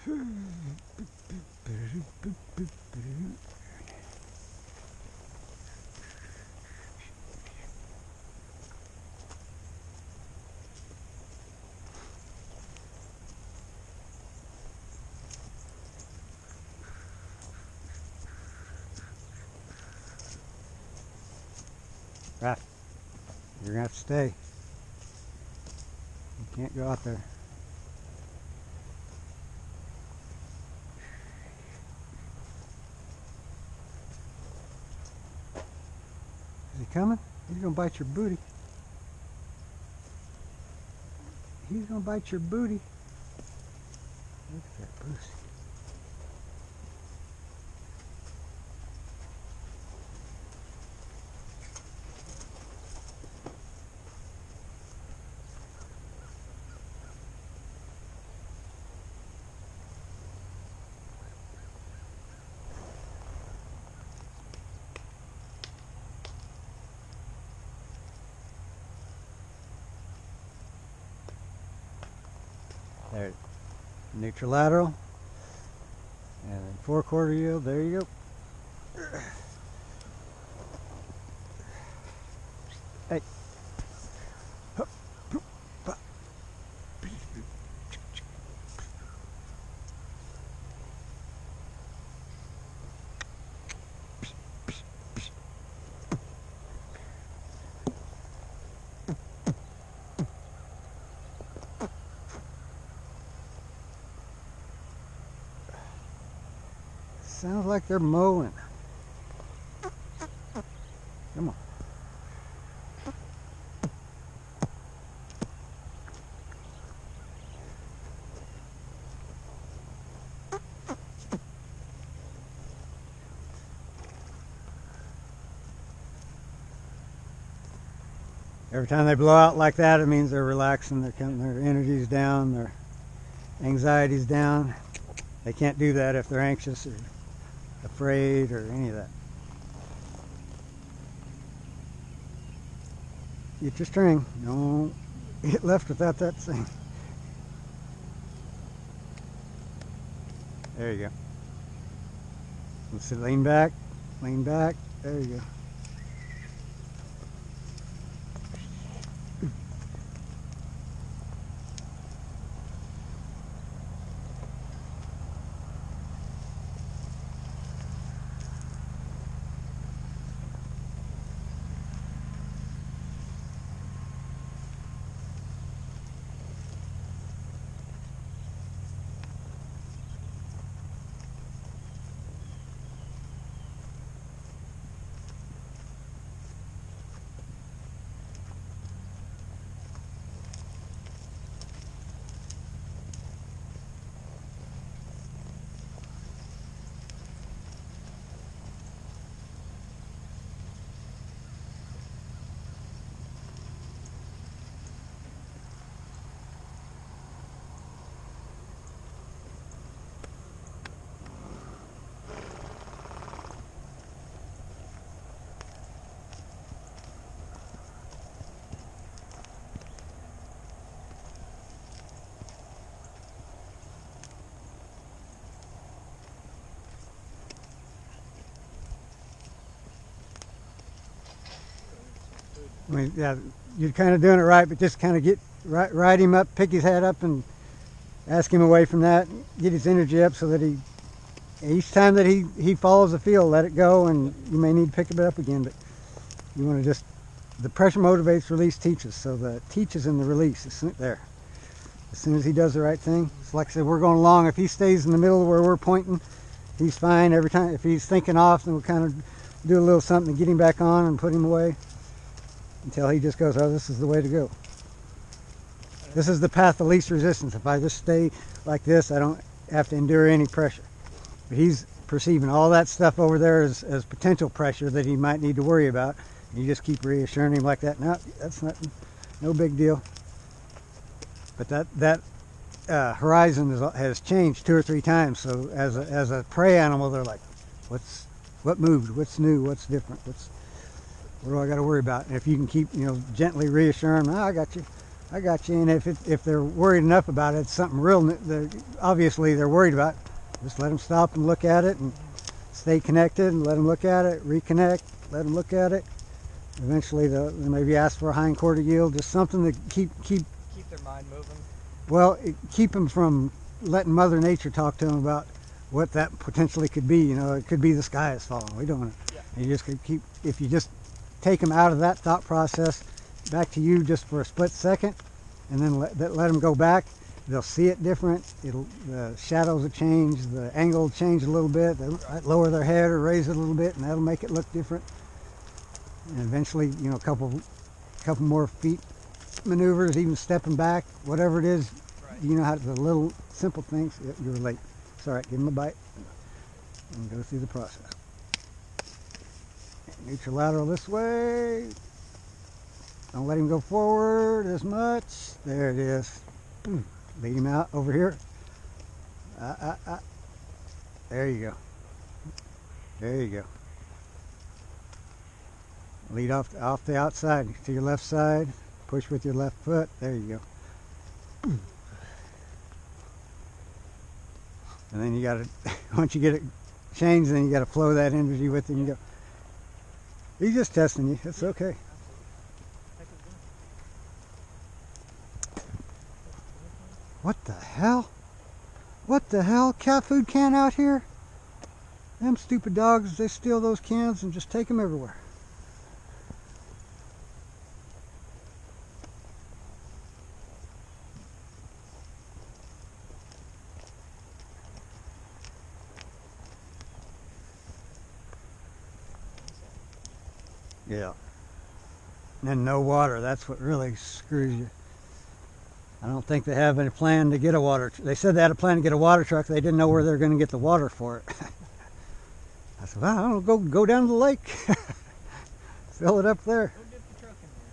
Raph, you're gonna have to stay. You can't go out there. Is he coming? He's gonna bite your booty. He's gonna bite your booty. Look at that pussy. There, neutral lateral, and then 4/4 yield. There you go. Hey. Sounds like they're mowing. Come on. Every time they blow out like that, it means they're relaxing, their energy's down, their anxiety's down. They can't do that if they're anxious or afraid or any of that. Get your string. Don't get left without that thing. There you go. Let's see, lean back, lean back. There you go. I mean, yeah, you're kind of doing it right, but just kind of get ride him up, pick his head up, and ask him away from that. Get his energy up so that each time that he follows the field, let it go, and you may need to pick it up again. But you want to just, the pressure motivates, release teaches. So the teaches and the release is there. As soon as he does the right thing, it's like I said, we're going along. If he stays in the middle where we're pointing, he's fine. Every time, if he's thinking off, then we'll kind of do a little something to get him back on and put him away, until he just goes, oh, this is the way to go. This is the path of least resistance. If I just stay like this, I don't have to endure any pressure. But he's perceiving all that stuff over there as potential pressure that he might need to worry about. And you just keep reassuring him like that. No, that's nothing, no big deal. But that horizon has changed 2 or 3 times. So as a prey animal, they're like, what moved? What's new? What's different? What do I got to worry about? And if you can keep, gently reassuring them, I got you. I got you. And if they're worried enough about it, it's something real. Obviously they're worried about. Just let them stop and look at it, and stay connected, and let them look at it. Reconnect. Let them look at it. Eventually, they'll maybe ask for a hindquarter yield, just something to keep their mind moving. Well, keep them from letting Mother Nature talk to them about what that potentially could be. You know, it could be the sky is falling. We don't want to. Yeah. And you just could keep, if you just take them out of that thought process, back to you just for a split second, and then let them go back. They'll see it different. The shadows will change, the angle will change a little bit. They'll lower their head or raise it a little bit, and that'll make it look different. And eventually, you know, a couple more feet maneuvers, even stepping back, whatever it is. Right. You know how the little simple things. You're late. It's all right. Give them a bite and go through the process. Neutral lateral this way. Don't let him go forward as much. There it is. Boom. Lead him out over here. There you go. There you go. Lead off the outside to your left side. Push with your left foot. There you go. And then you got to, once you get it changed, then you got to flow that energy with it and you go. He's just testing you. It's okay. What the hell? What the hell? Cat food can out here? Them stupid dogs, they steal those cans and just take them everywhere. Yeah. And then no water. That's what really screws you. I don't think they have any plan to get a water. They said they had a plan to get a water truck. They didn't know where they're going to get the water for it. I said, well, I don't know, go down to the lake. Fill it up there. Go get the truck in there.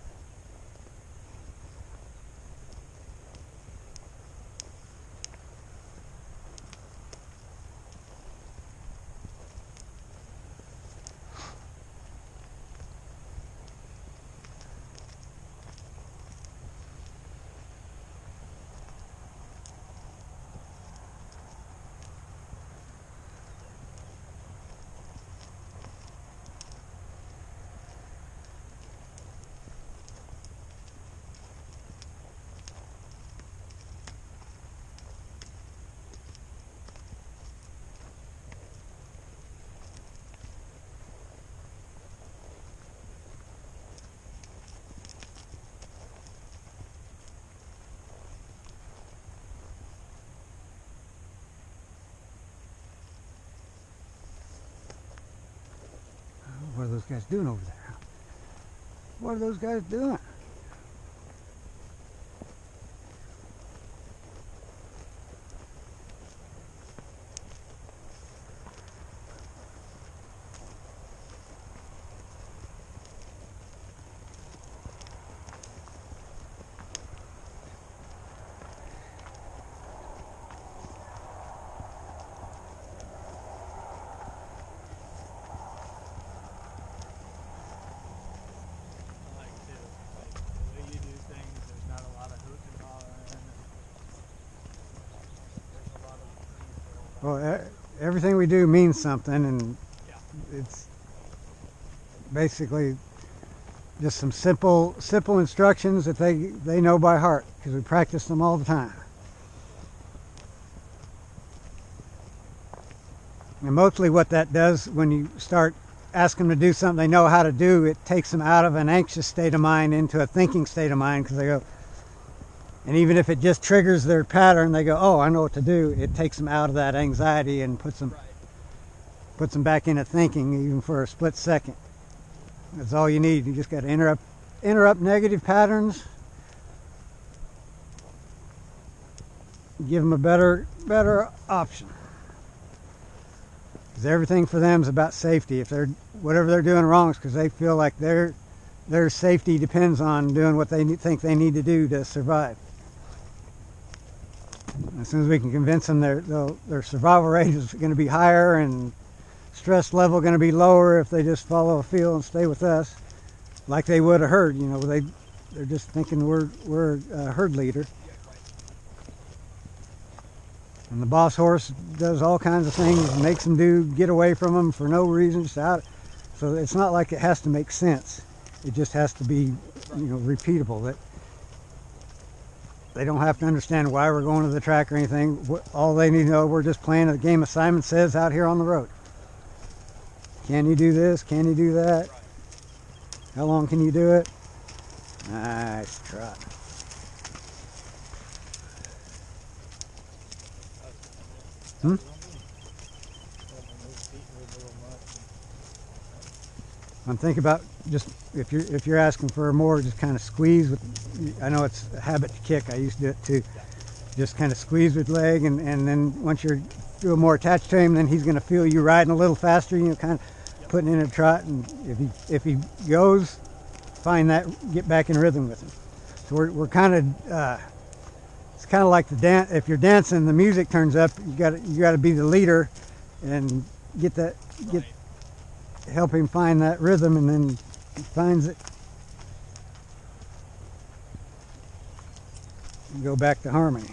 What are those guys doing over there? What are those guys doing? Well, everything we do means something, and it's basically just some simple instructions that they know by heart because we practice them all the time. And mostly what that does when you start asking them to do something they know how to do, it takes them out of an anxious state of mind into a thinking state of mind because they go, and even if it just triggers their pattern, they go, oh, I know what to do. It takes them out of that anxiety and puts them back into thinking even for a split second. That's all you need. You just got to interrupt negative patterns. Give them a better option. Because everything for them is about safety. If whatever they're doing wrong is because they feel like their safety depends on doing what they think they need to do to survive. As soon as we can convince them their survival rate is going to be higher and stress level going to be lower if they just follow a feel and stay with us, like they would a herd. You know, They're just thinking we're a herd leader. And the boss horse does all kinds of things, makes them get away from them for no reason. Just out. So it's not like it has to make sense. It just has to be, repeatable. That they don't have to understand why we're going to the track or anything. All they need to know, we're just playing a game of Simon Says out here on the road. Can you do this? Can you do that? How long can you do it? Nice trot. Hmm? I'm thinking about just if you're asking for more, just kind of squeeze with. I know it's a habit to kick. I used to do it too. Just kind of squeeze with leg, and then once you're feel more attached to him, then he's going to feel you riding a little faster. Kind of putting in a trot, and if he goes, find that, get back in rhythm with him. So we're kind of. It's kind of like the dance. If you're dancing, the music turns up. You got to be the leader, and help him find that rhythm, and then he finds it. And go back to harmony.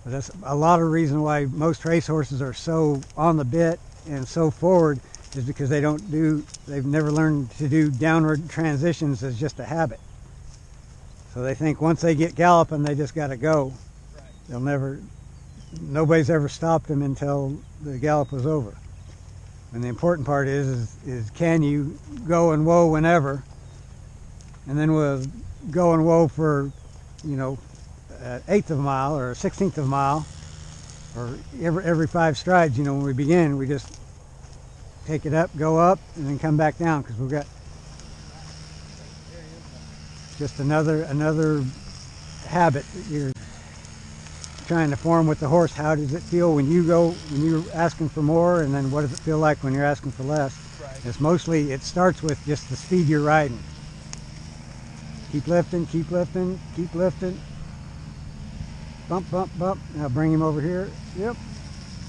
But that's a lot of reason why most racehorses are so on the bit and so forward, is because they've never learned to do downward transitions as just a habit. So they think once they get galloping, they just got to go. Right. Nobody's ever stopped them until the gallop was over. And the important part is can you go and whoa whenever, and then we'll go and whoa for, an eighth of a mile or a 16th of a mile, or every 5 strides. When we begin, we just take it up, go up, and then come back down, because we've got just another habit that you're trying to form with the horse. How does it feel when you're asking for more, and then what does it feel like when you're asking for less? Right. It starts with just the speed you're riding. Keep lifting, keep lifting, keep lifting. Bump, bump, bump. Now bring him over here. Yep.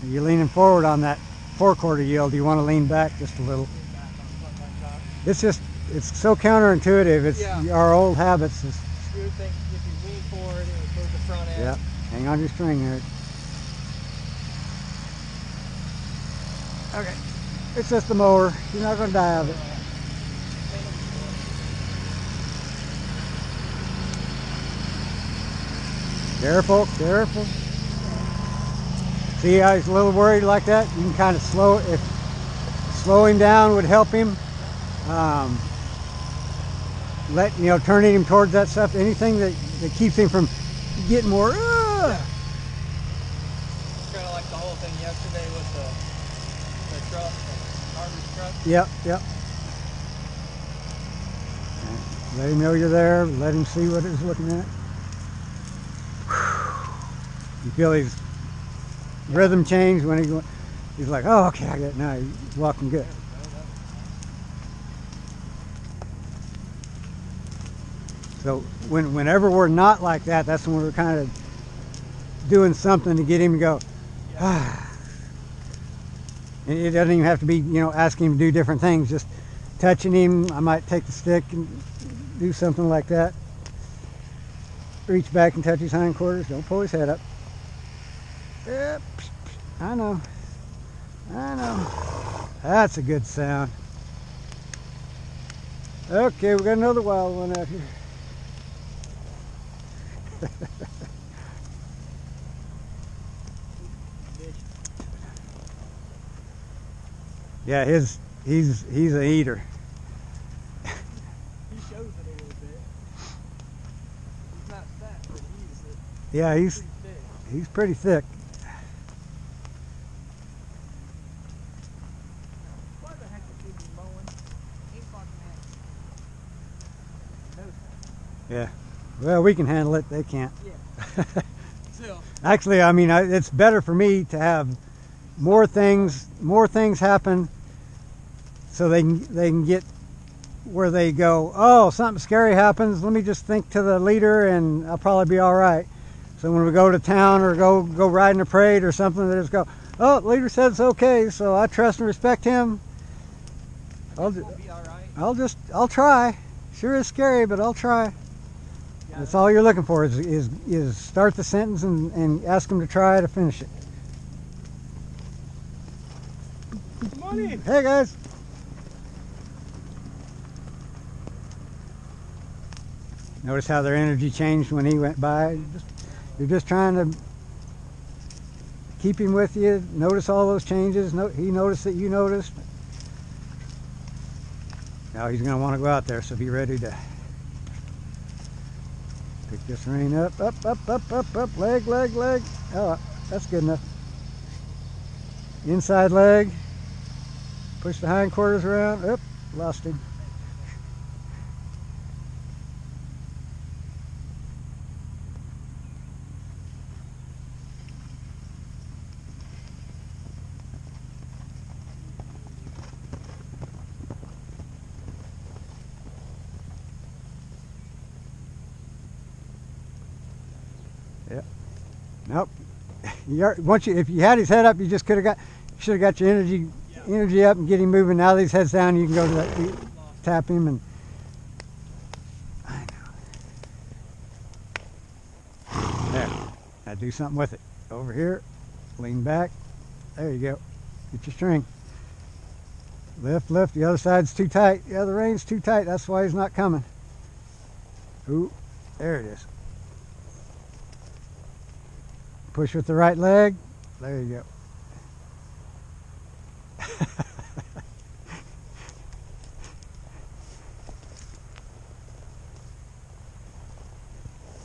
And you're leaning forward on that 4/4 yield. You want to lean back just a little. It's so counterintuitive. It's our old habits. You would think if you lean forward, it would move the front end. Yep. Hang on to your string there. Okay. It's just a mower. You're not going to die of it. Careful, careful. See how he's a little worried like that? You can kind of slow him down would help him. Turning him towards that stuff, anything that keeps him from getting more. Kind of like the whole thing yesterday with the truck, the Harvey's truck. Yep. Let him know you're there. Let him see what he's looking at. You feel his rhythm change when he's like, oh, okay, I got it now. He's walking good. So whenever we're not like that, that's when we're kind of doing something to get him to go, ah. And it doesn't even have to be, asking him to do different things. Just touching him. I might take the stick and do something like that. Reach back and touch his hindquarters. Don't pull his head up. Yep. I know. That's a good sound. Okay, we got another wild one out here. Yeah, he's an eater. He shows it a little bit. He's not fat, but He's pretty thick. Why the heck is he mowing? He's fucking Yeah. Well, we can handle it. They can't. Yeah. Still. Actually, I mean, it's better for me to have more things happen, so they can get where they go, oh, something scary happens, let me just think to the leader and I'll probably be all right. So when we go to town or go riding a parade or something, they just go, oh, the leader said it's okay, so I trust and respect him. We'll be all right. I'll try. Sure is scary, but I'll try. That's all you're looking for is start the sentence and ask them to try to finish it. Come on in. Hey guys. Notice how their energy changed when he went by. You're just trying to keep him with you. Notice all those changes. He noticed that you noticed. Now he's going to want to go out there, so be ready to pick this rein up, up, leg, leg, leg. Oh, that's good enough. Inside leg. Push the hindquarters around. Oop, lost him. Yep. Nope. If you had his head up, you just should have got your energy up and get him moving. Now that his head's down, you can go to that, tap him and. I know. There. Now do something with it. Over here, lean back. There you go. Get your string. Lift, lift. The other side's too tight. Yeah, the rein's too tight. That's why he's not coming. Ooh, there it is. Push with the right leg. There you go.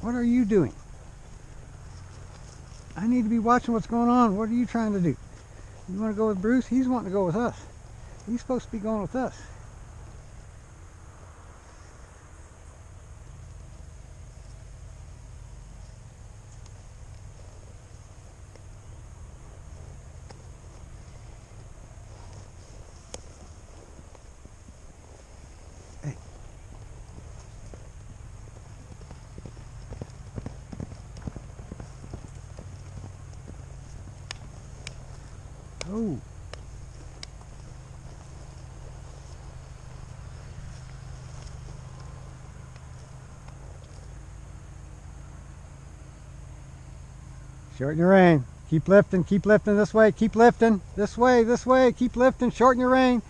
What are you doing? I need to be watching what's going on. What are you trying to do? You want to go with Bruce? He's wanting to go with us. He's supposed to be going with us. Oh. Shorten your rein. Keep lifting this way, keep lifting. This way, keep lifting, shorten your rein.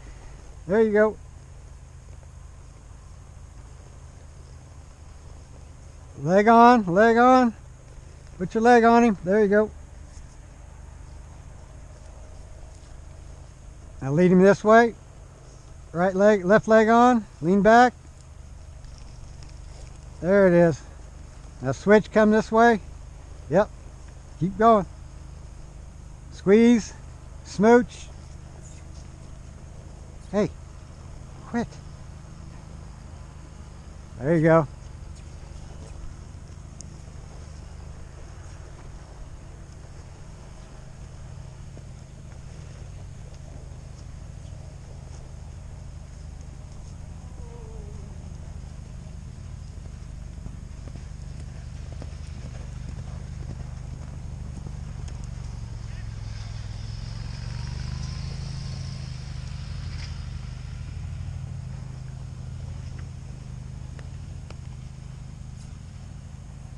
There you go. Leg on, leg on. Put your leg on him. There you go. Now lead him this way. Right leg, left leg on. Lean back. There it is. Now switch, come this way. Yep. Keep going. Squeeze. Smooch. Hey, quit. There you go.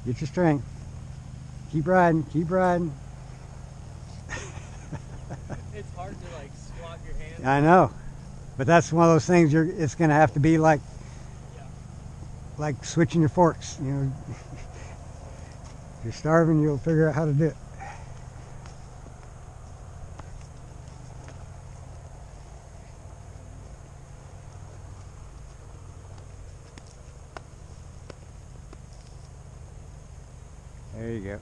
Get your string. Keep riding, keep riding. It's hard to like squat your hand. I know, but that's one of those things. It's going to have to be like switching your forks. You know, if you're starving, you'll figure out how to do it. There you go.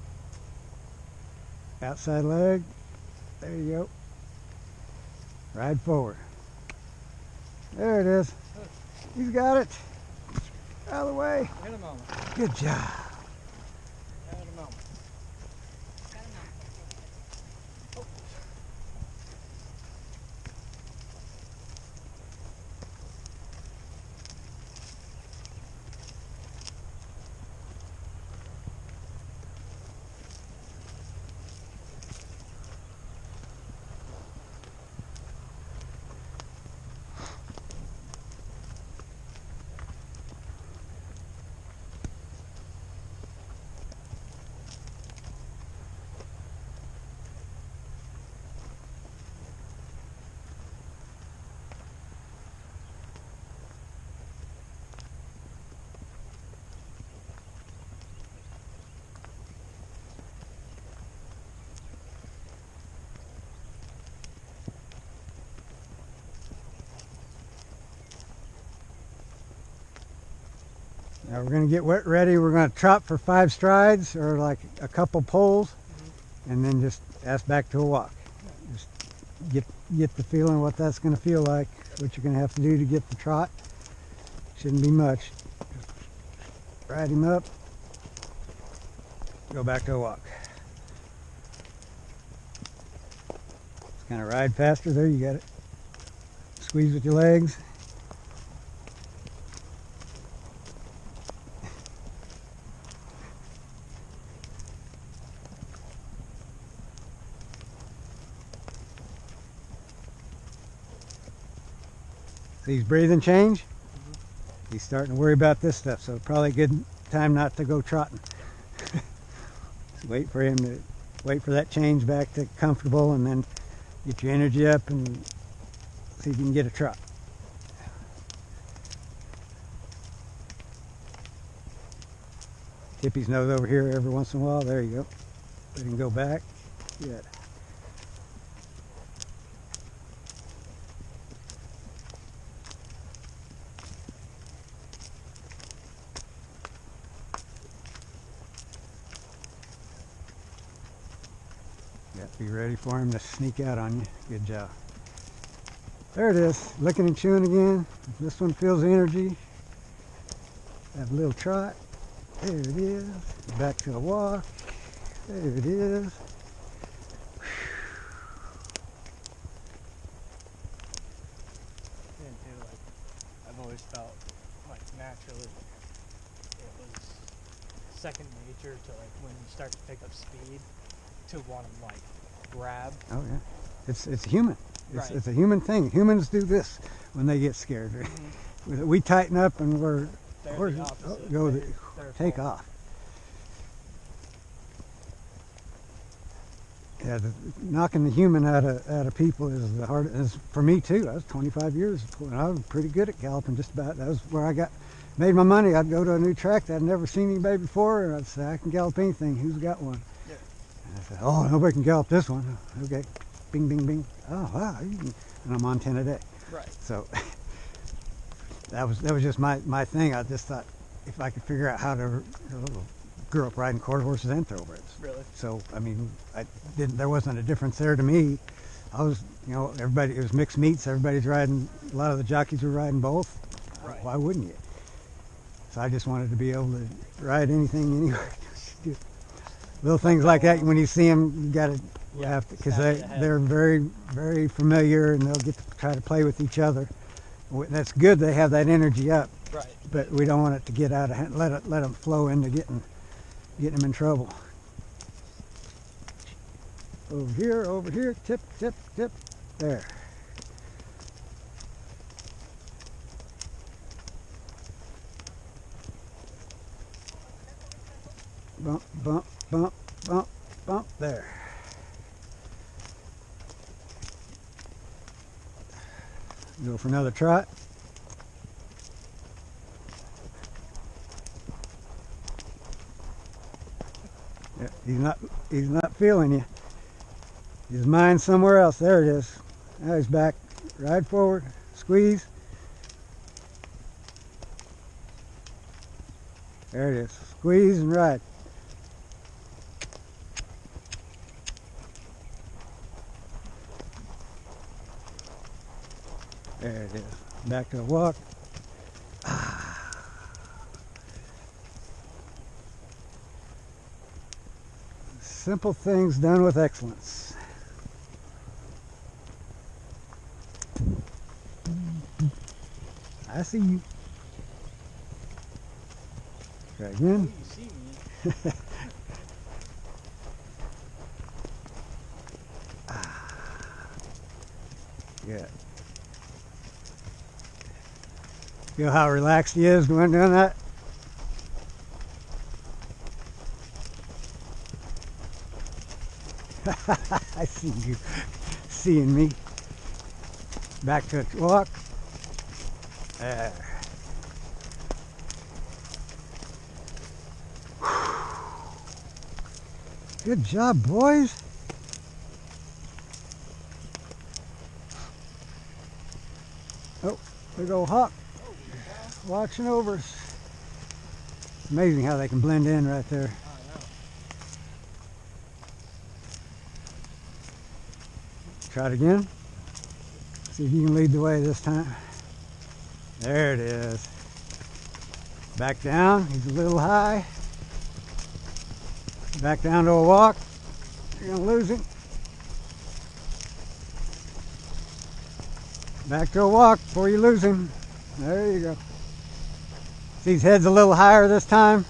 Outside leg. There you go. Ride forward. There it is. He's got it. Out of the way. In a moment. Good job. In a moment. Now we're going to get wet ready. We're going to trot for 5 strides or like a couple pulls, and then just ask back to a walk. Just get the feeling what that's going to feel like, what you're going to have to do to get the trot. Shouldn't be much. Just ride him up, go back to a walk. Just kind of ride faster. There, you got it. Squeeze with your legs. See his breathing change? He's starting to worry about this stuff, so probably a good time not to go trotting. Just wait for him to wait for that change back to comfortable, and then get your energy up and see if you can get a trot. Tip his nose over here every once in a while. There you go. Let him go back. Good. Be ready for him to sneak out on you. Good job. There it is. Licking and chewing again. This one feels the energy. Have a little trot. There it is. Back to a walk. There it is. And too, like, I've always felt like naturally it was second nature to, like, when you start to pick up speed, to want to, like, grab. Oh yeah, it's human. Right. It's a human thing. Humans do this when they get scared. We tighten up and we're The opposite. go They're take full. off. Yeah, knocking the human out of people is the hardest. For me too. I was 25 years and I was pretty good at galloping. Just about. That was where I made my money. I'd go to a new track that I'd never seen anybody before, and I'd say, I can gallop anything. Who's got one? Yeah. And I said, oh, nobody can gallop this one. Okay, bing, bing, bing. Oh, wow, and I'm on 10 a day. Right. So that was just my thing. I just thought if I could figure out how to, grew up riding quarter horses and thoroughbreds. Really? So I mean, there wasn't a difference there to me. I was, everybody, it was mixed meets. Everybody's riding. A lot of the jockeys were riding both. Right. Why wouldn't you? So I just wanted to be able to ride anything anywhere. Little things like that. When you see them, you got to. You have to, because they're very, very familiar, and they'll get to try to play with each other. That's good. They have that energy up, Right. but we don't want it to get out of hand. Let them flow into getting them in trouble. Over here, tip, tip, tip. There. Bump, bump, bump, bump, bump. There. Go for another trot. Yeah, he's not feeling you. His mind's somewhere else. There it is. Now he's back. Ride forward. Squeeze. There it is. Squeeze and ride. There it is. Back to a walk. Simple things done with excellence. I see you. Try again. You see me. Good. Feel how relaxed he is when doing that? I see you seeing me. Back to a walk. There. Good job, boys. Oh, big old hawk watching over us. It's amazing how they can blend in right there. Oh, I know. Try it again. See if you can lead the way this time. There it is. Back down. He's a little high. Back down to a walk. You're going to lose him. Back to a walk before you lose him. There you go. See, his head's a little higher this time.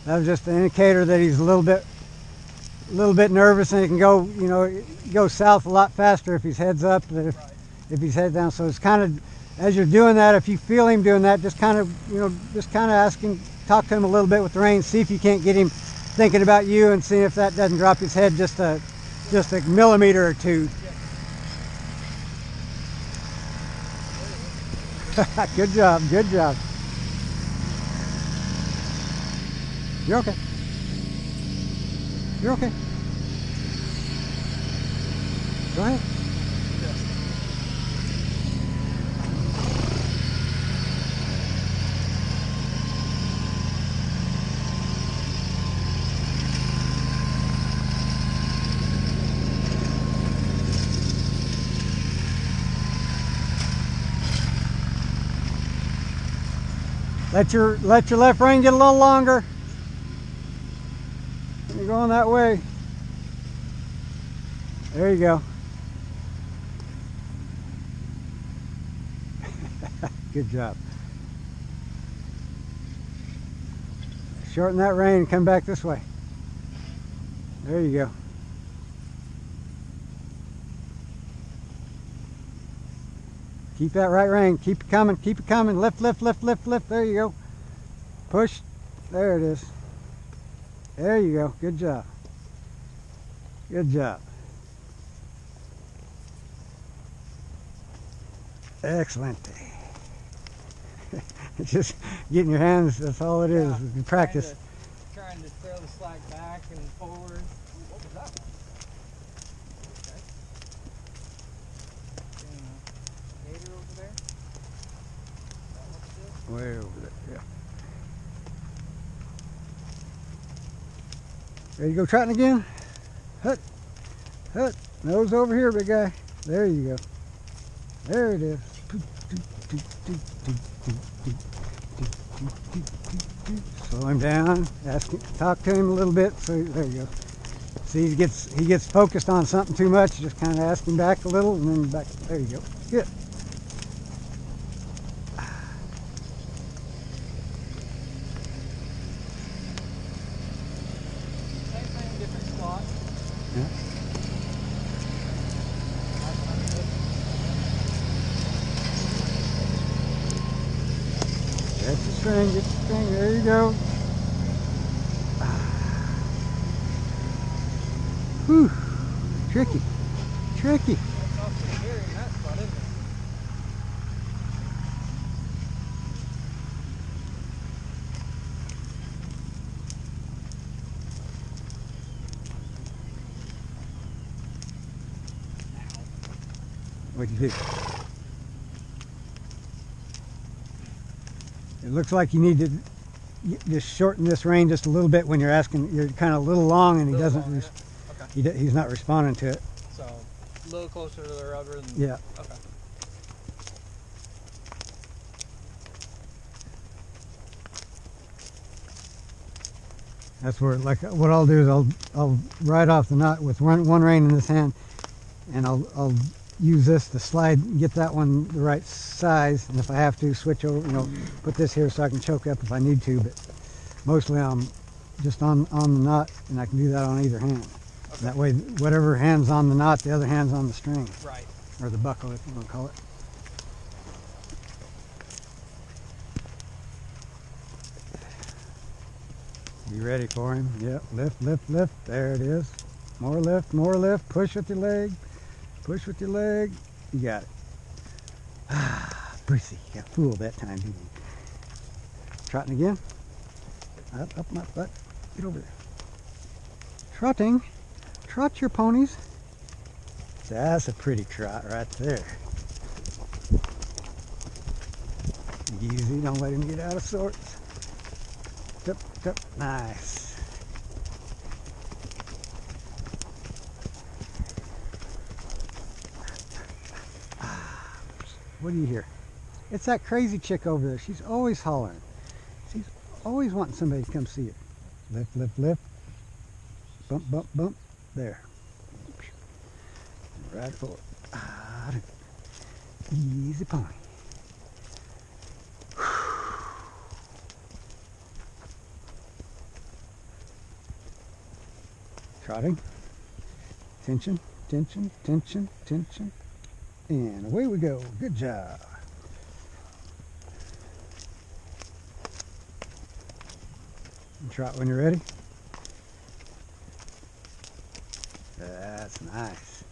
That was just an indicator that he's a little bit nervous, and he can go, you know, go south a lot faster if his head's up than if he's head down. So it's kind of, as you're doing that, if you feel him doing that, just kind of, you know, just kind of ask him, talk to him a little bit with the reins, see if you can't get him thinking about you, and see if that doesn't drop his head just a millimeter or two. Good job, good job. You're okay. You're okay. Go ahead. Let your left rein get a little longer. You're going that way. There you go. Good job. Shorten that rein and come back this way. There you go. Keep that right rein. Keep it coming. Keep it coming. Lift, lift, lift, lift, lift. There you go. Push. There it is. There you go. Good job. Good job. Excellent. Just getting your hands, that's all it is. You practice. Trying to throw the slack back and forward. What was that one? Okay. Gator over there? That looks good. Way over there, yeah. Ready to go trotting again? Hut, hut. Nose over here, big guy. There you go. There it is. Slow him down. Ask him, talk to him a little bit. So there you go. See, he gets focused on something too much. Just kind of ask him back a little, and then back. There you go. Good. Same thing, different spot. Yeah. Get the string, get the string, there you go. Whew, tricky, tricky. That's off pretty hairy in that spot, isn't it? What'd you do? It looks like you need to just shorten this rein just a little bit when you're asking. You're kind of a little long, and he doesn't. Long, yeah. Okay. He's not responding to it. So a little closer to the rubber than. Yeah. Okay. That's where, like, what I'll do is I'll ride off the knot with one rein in this hand, and I'll use this to slide, get that one the right size, and if I have to, switch over, you know, put this here so I can choke up if I need to, but mostly I'm just on the knot, and I can do that on either hand. Okay. That way, whatever hand's on the knot, the other hand's on the string. Right. Or the buckle, if you want to call it. You ready for him? Yep, lift, lift, lift, there it is. More lift, push with your leg. Push with your leg. You got it. Ah, Brucey, you got fooled that time, didn't you? Trotting again. Up my butt. Get over there. Trotting. Trot your ponies. That's a pretty trot right there. Easy, don't let him get out of sorts. Yep. Nice. What do you hear? It's that crazy chick over there. She's always hollering. She's always wanting somebody to come see it. Lift, lift, lift. Bump, bump, bump. There. Right forward. Easy pony. Trotting. Tension, tension, tension, tension. And away we go. Good job. And trot when you're ready. That's nice.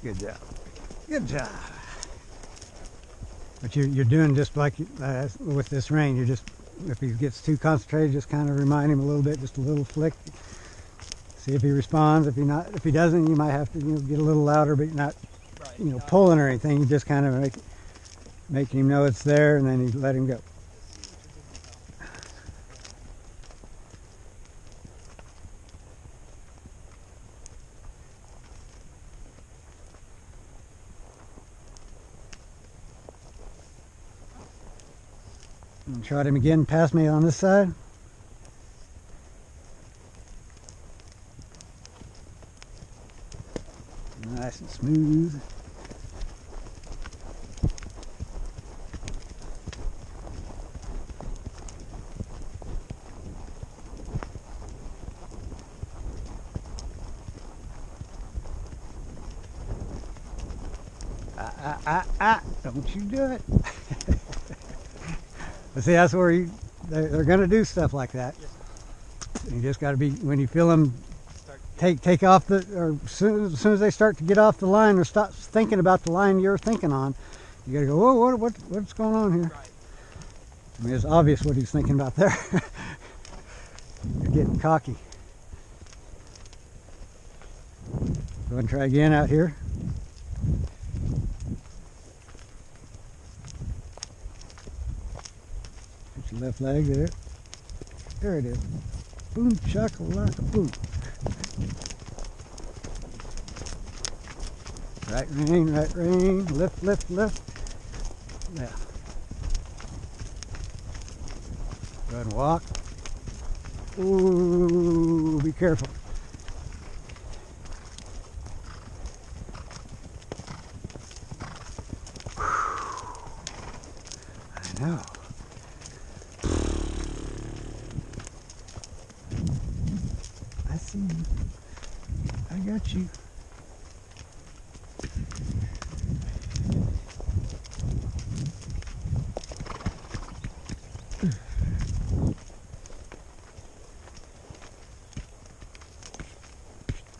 Good job. Good job. But you're doing just like with this rein. You just, if he gets too concentrated, just kind of remind him a little bit, just a little flick. See if he responds. If he doesn't, you might have to get a little louder, but you're not pulling or anything. You just kind of making him know it's there, and then you let him go. And trot him again past me on this side. Nice and smooth. Don't you do it. But see, that's where they're going to do stuff like that. Yes. You just got to be, when you feel them take off or as soon as they start to get off the line or stop thinking about the line you're thinking on, you got to go, whoa, what's going on here? Right. I mean, it's obvious what he's thinking about there. You're getting cocky. Go ahead and try again out here. Put your left leg there. There it is. Boom, shakalaka, boom. Right rein, lift, lift, lift. Yeah. Go ahead and walk. Ooh, be careful. I know. I see you. I got you.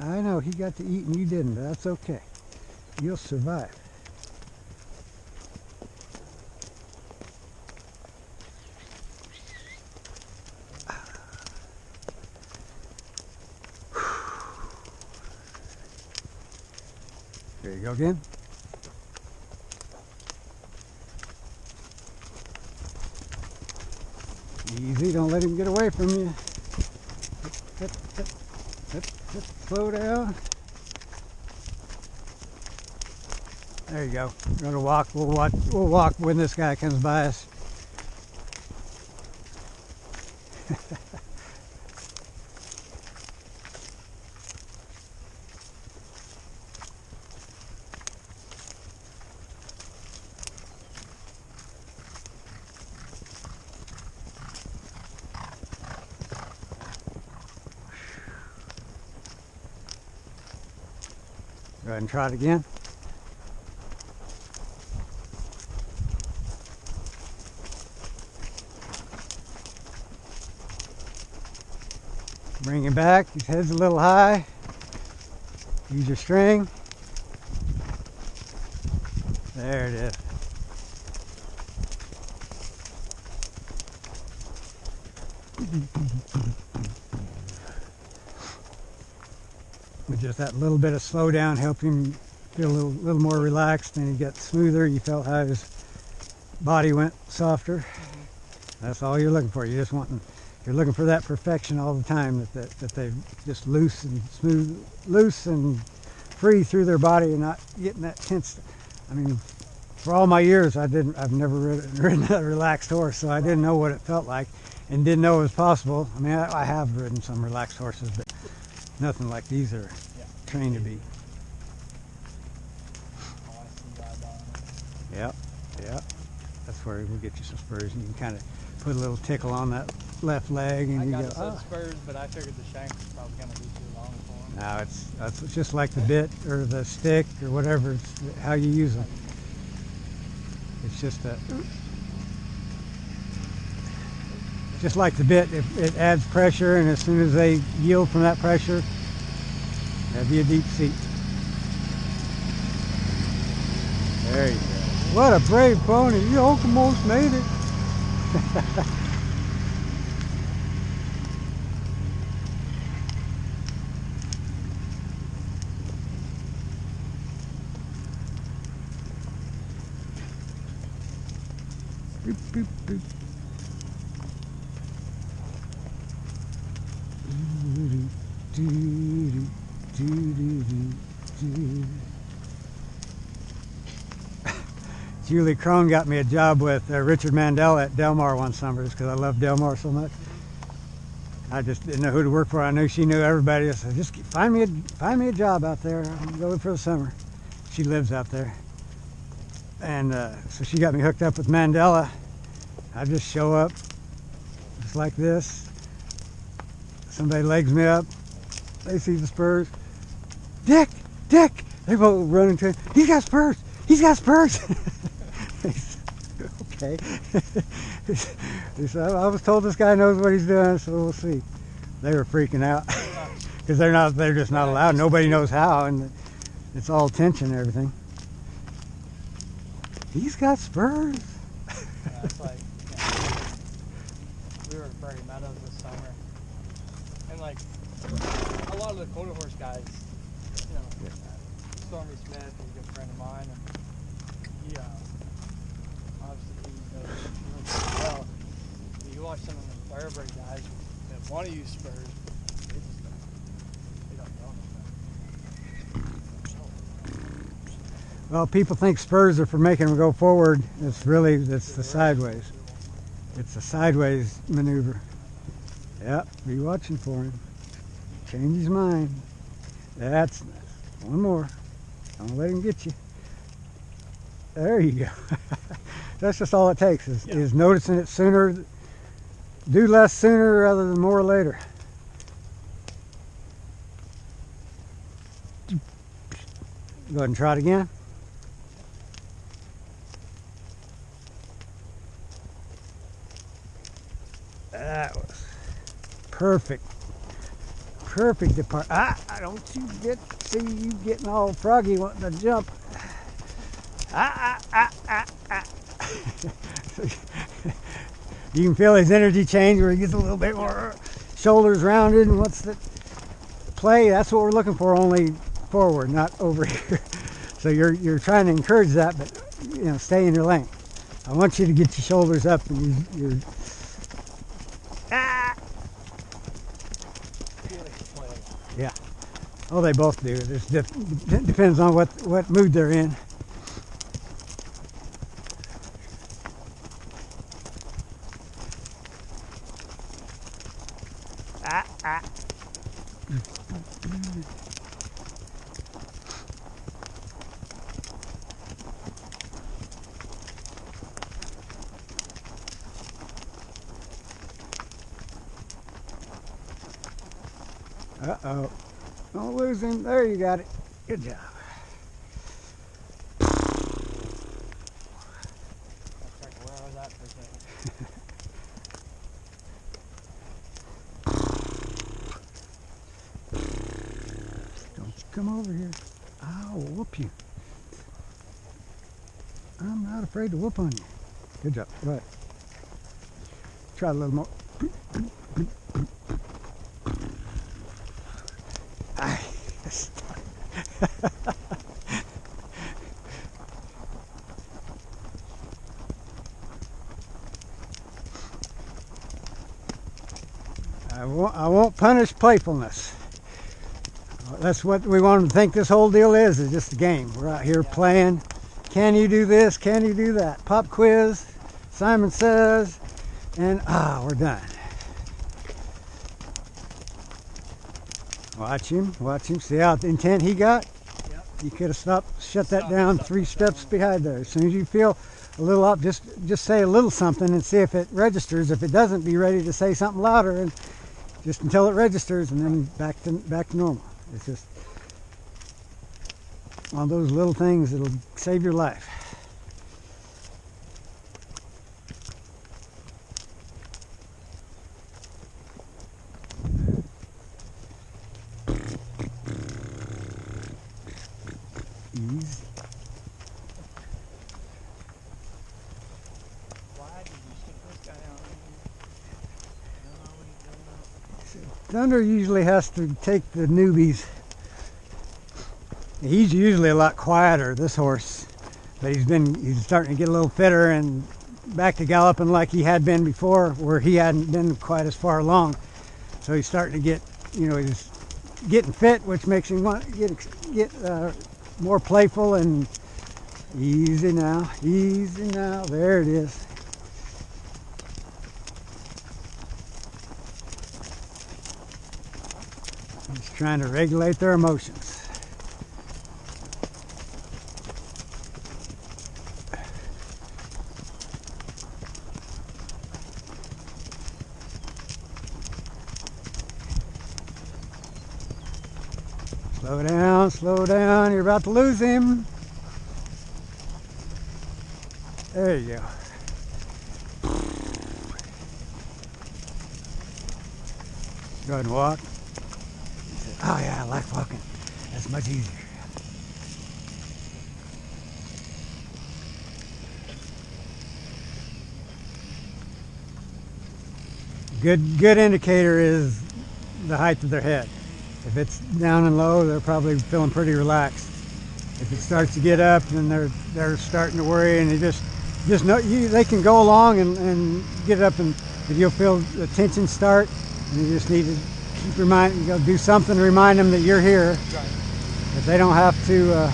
I know he got to eat and you didn't, but that's okay. You'll survive. There you go again. Easy, don't let him get away from you. Hip, hip, hip, hip, slow down. There you go. We're gonna walk. We'll walk when this guy comes by us. Go ahead and try it again. Bring him back. His head's a little high. Use your string. There it is. With just that little bit of slowdown helped him feel a little more relaxed, and he got smoother. You felt how his body went softer. That's all you're looking for. You're looking for that perfection all the time, that they just loose and smooth, loose and free through their body, and not getting that tense. I mean, for all my years, I've never ridden a relaxed horse, so I didn't know what it felt like, and didn't know it was possible. I mean, I have ridden some relaxed horses, but nothing like these are trained to be. Yep, yep. That's where we'll get you some spurs, and you can kind of put a little tickle on that left leg, and you go, oh. Spurs, but I figured the shank was probably going to be too long for him. No, that's just like the bit or the stick or whatever. It's how you use them. It's just like the bit. It adds pressure, and as soon as they yield from that pressure, that'd be a deep seat. There you go. What a brave pony! You almost made it. Boop, boop, boop. Julie Crone got me a job with Richard Mandel at Del Mar one summer, just because I love Del Mar so much. I just didn't know who to work for. I knew she knew everybody. I said, just find me a job out there. I'll go for the summer. She lives out there. And so she got me hooked up with Mandela. I just show up just like this. Somebody legs me up. They see the spurs. Dick! They both run into him. He's got spurs! Okay. He said, I was told this guy knows what he's doing, so we'll see. They were freaking out because they're just not allowed. Nobody knows how, and it's all tension and everything. He's got spurs. Yeah, it's like, we were at Prairie Meadows this summer, and like a lot of the quarter horse guys, Stormy Smith is a good friend of mine, and he obviously he knows well. You watch some of the thoroughbred guys that want to use spurs, they just don't know anything. Well, people think spurs are for making them go forward. It's the sideways. It's a sideways maneuver. Yep, be watching for him. Change his mind. That's one more. Don't let him get you. There you go. That's just all it takes is noticing it sooner. Do less sooner rather than more later. Go ahead and try it again. That was perfect. Perfect depart. Don't you see you getting all froggy wanting to jump. You can feel his energy change where he gets a little bit more shoulders rounded and wants to play. That's what we're looking for, only forward, not over here. So you're trying to encourage that, but stay in your lane. I want you to get your shoulders up and you're yeah. Oh, they both do. It depends on what mood they're in. Uh-oh. Don't lose him. There, you got it. Good job. Where I was at for a second. Don't you come over here. I'll whoop you. I'm not afraid to whoop on you. Good job. Go ahead. Try a little more. I won't punish playfulness. That's what we want them to think this whole deal is just a game. We're out here playing. Can you do this? Can you do that? Pop quiz, Simon Says, and we're done. Watch him, see how intent he got? Yep. You could have shut that down 3 steps behind there. As soon as you feel a little up, just say a little something and see if it registers. If it doesn't, be ready to say something louder, and just until it registers, and then back to normal. It's just one of those little things that'll save your life. Easy. Why did you stick this guy on? I don't know what he's doing. Thunder usually has to take the newbies. He's usually a lot quieter, this horse, but he's starting to get a little fitter and back to galloping like he had been before, where he hadn't been quite as far along. So he's starting to get, he's getting fit, which makes him want to get more playful. And easy now, there it is. He's trying to regulate their emotions. Slow down, you're about to lose him. There you go. Go ahead and walk. Oh yeah, I like walking. That's much easier. Good indicator is the height of their head. If it's down and low, they're probably feeling pretty relaxed. If it starts to get up, then they're starting to worry, and they just know they can go along and get up, and if you'll feel the tension start, and you just need to keep do something to remind them that you're here. Right. But they don't have to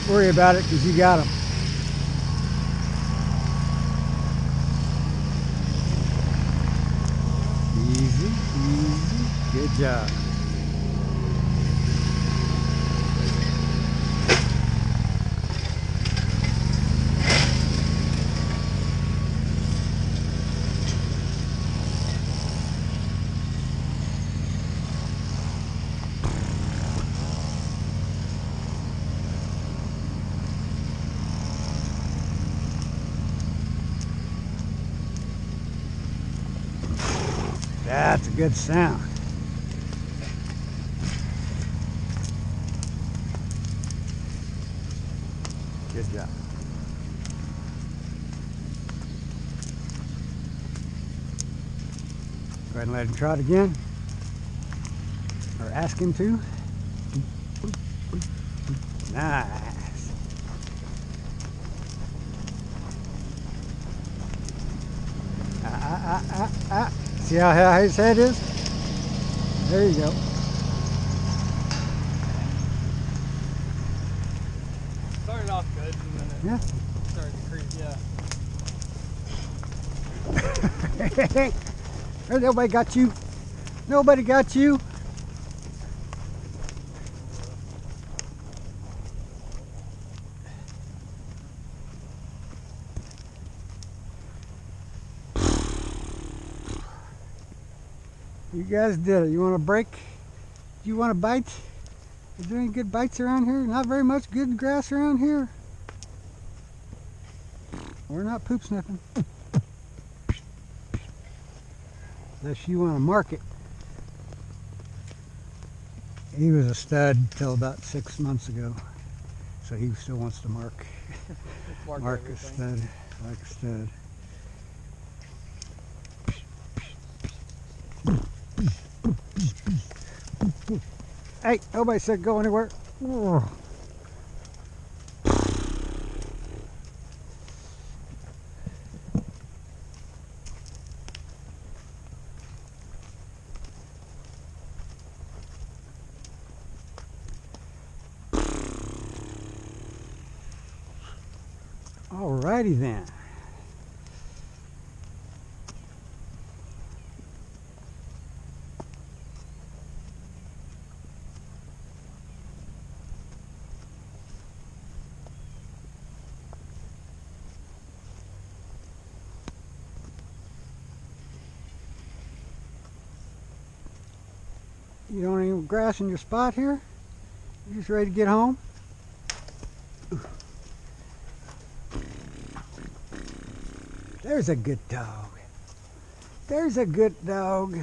worry about it because you got them. Easy. Good job. That's a good sound. Good job. Go ahead and let him trot again. Or ask him to. Nice. See how high his head is? There you go. Started off good and then it started to creep, yeah. Nobody got you. Nobody got you. You guys did it. You want a break? Do you want a bite? Is there any good bites around here? Not very much good grass around here. We're not poop sniffing. Unless you want to mark it. He was a stud till about 6 months ago. So he still wants to mark. Mark a stud. Like a stud. Hey, nobody said go anywhere. Alrighty then. You don't even grass in your spot here? You just ready to get home? There's a good dog. There's a good dog.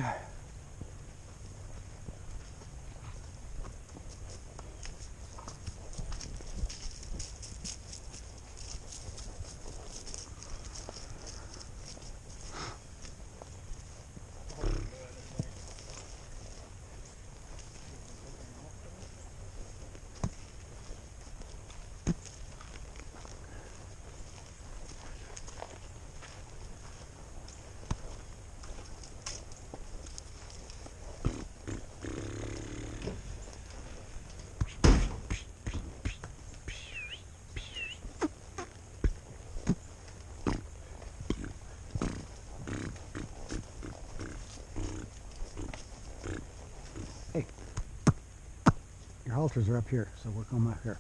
Your halters are up here, so work on them up here.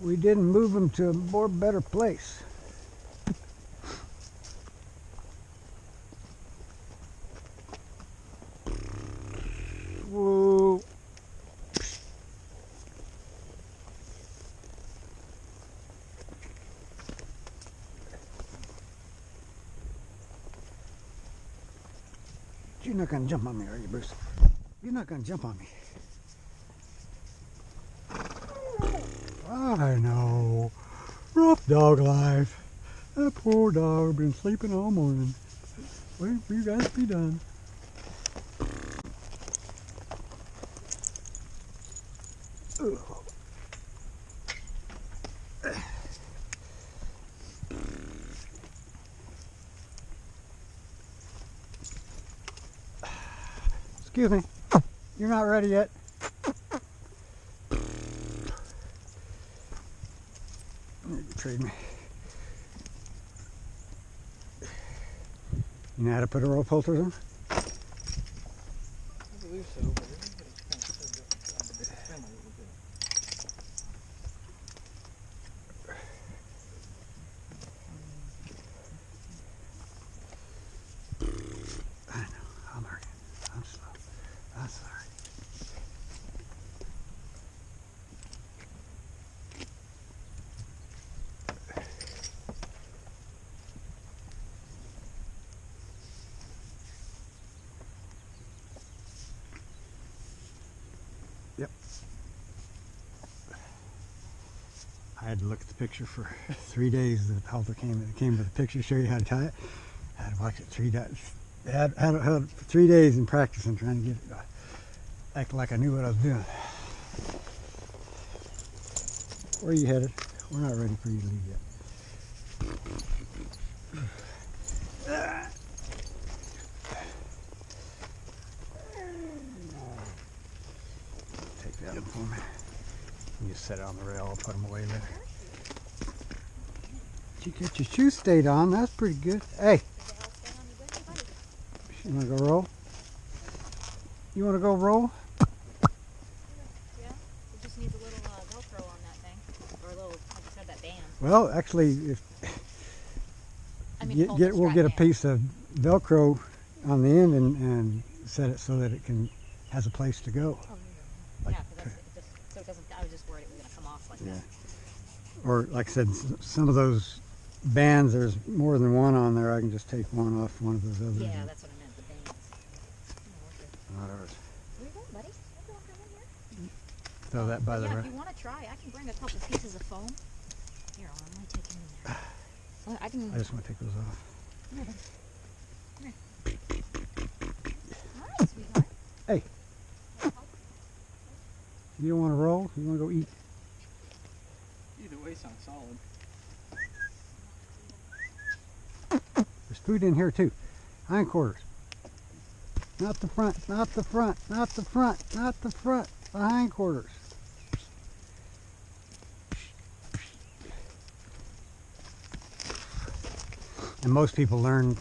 We didn't move them to a more better place. Whoa. You're not gonna jump on me, are you, Bruce? You're not gonna jump on me. I know. Rough dog life. That poor dog been sleeping all morning. Waiting for you guys to be done. Ugh. Excuse me. You're not ready yet. Trade me. You know how to put a rope halter on? I believe so, but everybody's kind of so different. It's been a little bit. I know. I'm learning. I'm slow. I'm sorry. Yep. I had to look at the picture for 3 days. The halter came with a picture to show you how to tie it. I had to watch it 3 days. Had it for 3 days in practice and trying to get it act like I knew what I was doing. Where are you headed? We're not ready for you to leave yet. Take that one for me. You just set it on the rail. I'll put them away later. You get your shoes stayed on. That's pretty good. Hey. You want to go roll? You want to go roll? Yeah, it just needs a little Velcro on that thing, or a little, like you said, that band. Well, actually, if we'll get a piece of Velcro on the end and set it so that it has a place to go. Oh, Like, yeah, because so it doesn't. I was just worried it was going to come off like yeah. that. Or like I said, some of those bands, there's more than one on there. I can just take one off one of those others. Yeah, that's what I meant. The bands. Not ours. Where you going, buddy? You walking over here? Throw that by the Yeah, rail. if you want to try, I can bring a couple pieces of foam. Here, let me take them in there. Well, I can. I just want to take those off. All right, sweetheart. Hey. You don't want to roll? You want to go eat? Either way sounds solid. There's food in here too. Hindquarters. Not the front, not the front, not the front, not the front. The hindquarters. and most people learn